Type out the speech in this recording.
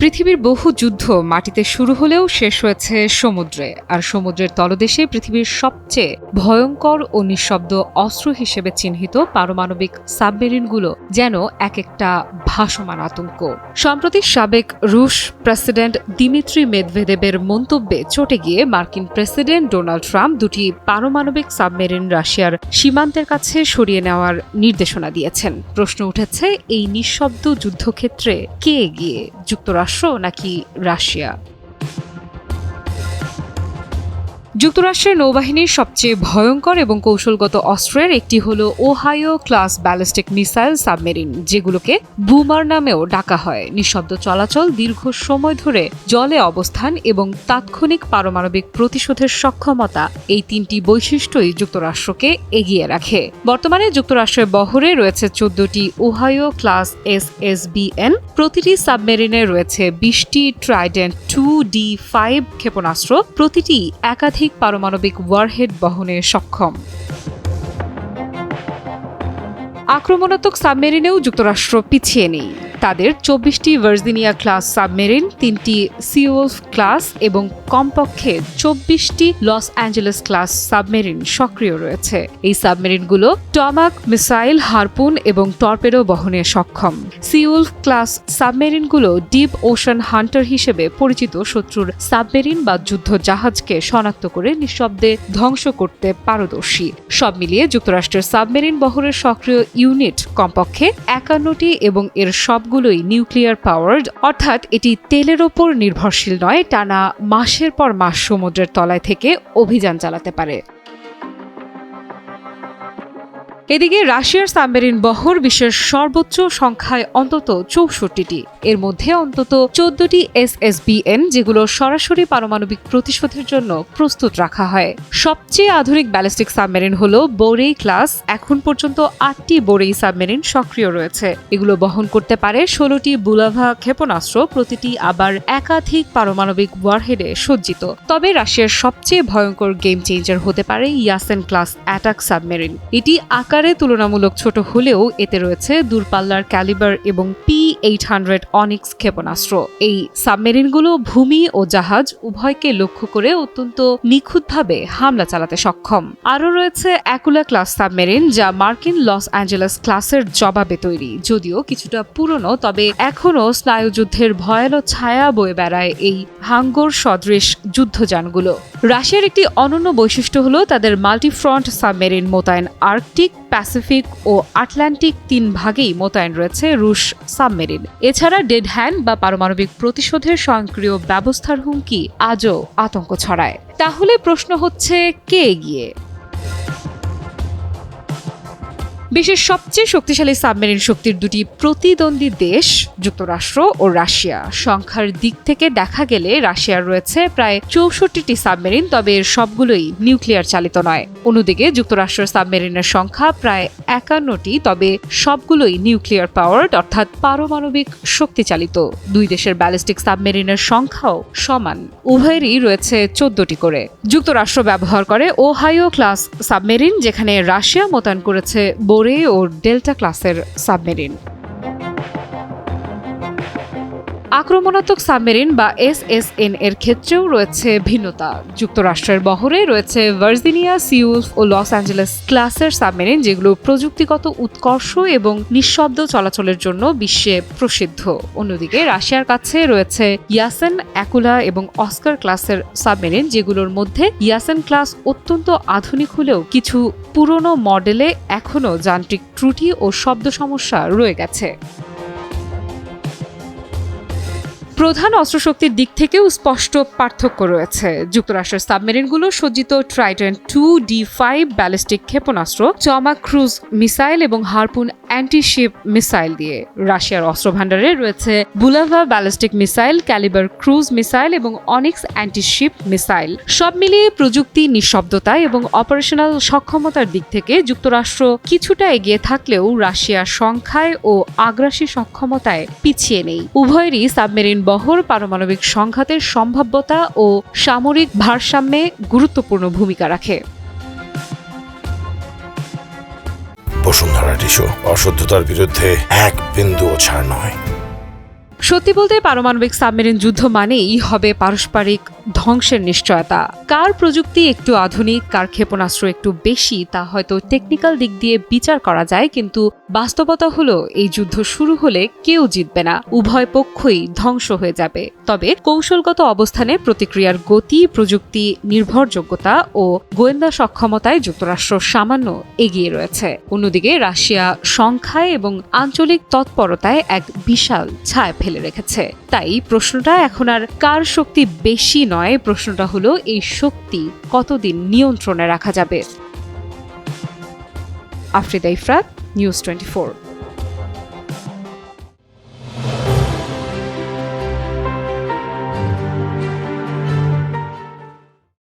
পৃথিবীর বহু যুদ্ধ মাটিতে শুরু হলেও শেষ হয়েছে সমুদ্রে, আর সমুদ্রের তলদেশে পৃথিবীর সবচেয়ে ভয়ঙ্কর ও নিঃশব্দ অস্ত্র হিসেবে চিহ্নিত পারমাণবিক সাবমেরিনগুলো যেন এক একটা ভাসমান আতঙ্ক। সম্প্রতি সাবেক রুশ প্রেসিডেন্ট দিমিত্রি মেদভেদেবের মন্তব্যে চটে গিয়ে মার্কিন প্রেসিডেন্ট ডোনাল্ড ট্রাম্প দুটি পারমাণবিক সাবমেরিন রাশিয়ার সীমান্তের কাছে সরিয়ে নেওয়ার নির্দেশনা দিয়েছেন। প্রশ্ন উঠেছে, এই নিঃশব্দ যুদ্ধক্ষেত্রে কে এগিয়ে, যুক্তরাষ্ট্র নাকি রাশিয়া? যুক্তরাষ্ট্রের নৌবাহিনীর সবচেয়ে ভয়ঙ্কর এবং কৌশলগত অস্ত্রের একটি হল Ohio class ballistic missile submarine, যেগুলোকে বুমার নামেও ডাকা হয়। নিঃশব্দ চলাচল, দীর্ঘ সময় ধরে জলে অবস্থান এবং তাৎক্ষণিক পারমাণবিক প্রতিশোধের সক্ষমতা, এই তিনটি বৈশিষ্ট্যই যুক্তরাষ্ট্রকে এগিয়ে রাখে। বর্তমানে যুক্তরাষ্ট্রের বহরে রয়েছে 14টি ওহাইও ক্লাস SSBN। প্রতিটি সাবমেরিনে রয়েছে 20টি ট্রাইডেন্ট 2D5 ক্ষেপণাস্ত্র, প্রতিটি একাধিক পারমাণবিক ওয়ারহেড বহনে সক্ষম। আক্রমণাত্মক সাবমেরিনেও যুক্তরাষ্ট্র পিছিয়ে নেই। তাদের 24টি ভার্জিনিয়া ক্লাস সাবমেরিন, 3টি সিওলফ ক্লাস এবং কমপক্ষে 24টি লস অ্যাঞ্জেলেস ক্লাস সাবমেরিন সক্রিয় রয়েছে। এই সাবমেরিনগুলো টমাক মিসাইল, হারপুন এবং টর্পেডো বহনে সক্ষম। সিওলফ ক্লাস সাবমেরিনগুলো ডিপ ওশান হান্টার হিসেবে পরিচিত শত্রুর সাবমেরিন বা যুদ্ধ জাহাজকে শনাক্ত করে নিঃশব্দে ধ্বংস করতে পারদর্শী। সব মিলিয়ে যুক্তরাষ্ট্রের সাবমেরিন বহরের সক্রিয় ইউনিট কমপক্ষে 51টি এবং এর সবগুলোই নিউক্লিয়ার পাওয়ার্ড, অর্থাৎ এটি তেলের ওপর নির্ভরশীল নয়, টানা মাসের পর মাস সমুদ্রের তলায় থেকে অভিযান চালাতে পারে। এদিকে রাশিয়ার সাবমেরিন বহর বিশ্বের সর্বোচ্চ সংখ্যায় অন্তত 64টি। এর মধ্যে অন্তত 14টি SSBN, যেগুলো সরাসরি পারমাণবিক প্রতিশোধের জন্য প্রস্তুত রাখা হয়। সবচেয়ে আধুনিক ব্যালিস্টিক সাবমেরিন হল বোরেই ক্লাস। এখন পর্যন্ত 8টি বোরেই সাবমেরিন সক্রিয় রয়েছে। এগুলো বহন করতে পারে 16টি বুলাভা ক্ষেপণাস্ত্র, প্রতিটি আবার একাধিক পারমাণবিক ওয়ারহেডে সজ্জিত। তবে রাশিয়ার সবচেয়ে ভয়ঙ্কর গেম চেঞ্জার হতে পারে ইয়াসেন ক্লাস অ্যাটাক সাবমেরিন। এটি আকারে তুলনামূলক ছোট হলেও এতে রয়েছে দূরপাল্লার ক্যালিবার এবং P-800 অনিক্স ক্ষেপণাস্ত্র। এই সাবমেরিনগুলো ভূমি ও জাহাজ উভয়কে লক্ষ্য করে অত্যন্ত নিখুঁতভাবে হামলা চালাতে সক্ষম। আরও রয়েছে অ্যাকুলা ক্লাস সাবমেরিন, যা মার্কিন লস অ্যাঞ্জেলেস ক্লাসের জবাবে তৈরি। যদিও কিছুটা পুরনো, তবে এখনও স্নায়ুযুদ্ধের ভয়ানক ছায়া বয়ে বেড়ায় এই হাঙ্গর সদৃশ যুদ্ধযানগুলো। রাশিয়ার একটি অনন্য বৈশিষ্ট্য হল তাদের মাল্টিফ্রন্ট সাবমেরিন মোতায়েন। আর্কটিক, প্যাসিফিক ও আটলান্টিক 3 ভাগেই মোতায়েন রয়েছে রুশ সাবমেরিন। এছাড়া ডেড হ্যান্ড বা পারমাণবিক প্রতিশোধের স্বয়ংক্রিয় ব্যবস্থার হুমকি আজও আতঙ্ক ছড়ায়। তাহলে প্রশ্ন হচ্ছে, কে এগিয়ে? বিশ্বের সবচেয়ে শক্তিশালী সাবমেরিন শক্তির দুটি প্রতিদ্বন্দ্বী দেশ যুক্তরাষ্ট্র ও রাশিয়া। সংখ্যার দিক থেকে দেখা গেলে রাশিয়ার রয়েছে প্রায় 64টি সাবমেরিন, তবে এর সবগুলোই নিউক্লিয়ার চালিত নয়। অন্যদিকে যুক্তরাষ্ট্রের সাবমেরিনের সংখ্যা প্রায় 51টি, তবে সবগুলোই নিউক্লিয়ার পাওয়ার্ড, অর্থাৎ পারমাণবিক শক্তি চালিত। দুই দেশের ব্যালিস্টিক সাবমেরিনের সংখ্যাও সমান, উভয়েরই রয়েছে 14টি করে। যুক্তরাষ্ট্র ব্যবহার করে ওহাইও ক্লাস সাবমেরিন, যেখানে রাশিয়া মোতায়েন করেছে বোরে ও ডেল্টা ক্লাসের সাবমেরিন। আক্রমণাত্মক সাবমেরিন বা SSN এর ক্ষেত্রেও রয়েছে ভিন্নতা। যুক্তরাষ্ট্রের বহরে রয়েছে ভার্জিনিয়া, সিওলফ ও লস অ্যাঞ্জেলেস ক্লাসের সাবমেরিন, যেগুলো প্রযুক্তিগত উৎকর্ষ এবং নিঃশব্দ চলাচলের জন্য বিশ্বে প্রসিদ্ধ। অন্যদিকে রাশিয়ার কাছে রয়েছে ইয়াসেন, অ্যাকুলা এবং অস্কার ক্লাসের সাবমেরিন, যেগুলোর মধ্যে ইয়াসেন ক্লাস অত্যন্ত আধুনিক হলেও কিছু পুরনো মডেলে এখনও যান্ত্রিক ত্রুটি ও শব্দ সমস্যা রয়ে গেছে। প্রধান অস্ত্রশক্তির দিক থেকেও স্পষ্ট পার্থক্য রয়েছে। যুক্তরাষ্ট্রের সাবমেরিনগুলো সজ্জিত ট্রাইডেন্ট 2D5 ব্যালিস্টিক ক্ষেপণাস্ত্র, টমাক ক্রুজ মিসাইল এবং হারপুন অ্যান্টিশিপ মিসাইল দিয়ে। রাশিয়ার অস্ত্রভাণ্ডারে রয়েছে Bulava ballistic missile, Kalibr cruise missile এবং অনিক্স অ্যান্টিশিপ মিসাইল। সব মিলিয়ে প্রযুক্তি, নিঃশব্দতা এবং অপারেশনাল সক্ষমতার দিক থেকে যুক্তরাষ্ট্র কিছুটা এগিয়ে থাকলেও রাশিয়া সংখ্যায় ও আগ্রাসী সক্ষমতায় পিছিয়ে নেই। উভয়েরই সাবমেরিন বহর পারমাণবিক সংঘাতের সম্ভাব্যতা ও সামরিক ভারসাম্যে গুরুত্বপূর্ণ ভূমিকা রাখে। বসুন্ধরা টিস্যু, অশুদ্ধতার বিরুদ্ধে এক বিন্দুও ছাড় নয়। সত্যি বলতে পারমাণবিক সাবমেরিন যুদ্ধ মানেই হবে পারস্পরিক ধ্বংসের নিশ্চয়তা। কার প্রযুক্তি একটু আধুনিক, কার ক্ষেপণাস্ত্র একটু বেশি, তা হয়তো টেকনিক্যাল দিক দিয়ে বিচার করা যায়, কিন্তু বাস্তবতা হলো এই যুদ্ধ শুরু হলে কেউ জিতবে না, উভয় পক্ষই ধ্বংস হয়ে যাবে। তবে কৌশলগত অবস্থানে প্রতিক্রিয়ার গতি, প্রযুক্তি নির্ভরযোগ্যতা ও গোয়েন্দা সক্ষমতায় যুক্তরাষ্ট্র সামান্য এগিয়ে রয়েছে। অন্যদিকে রাশিয়া সংখ্যায় এবং আঞ্চলিক তৎপরতায় এক বিশাল ছায়া ফেলে রেখেছে। তাই প্রশ্নটা এখন আর কার শক্তি বেশি নয়, প্রশ্নটা হলো এই শক্তি কতদিন নিয়ন্ত্রণে রাখা যাবে। আফরিদা ইফরাত, নিউজ 24।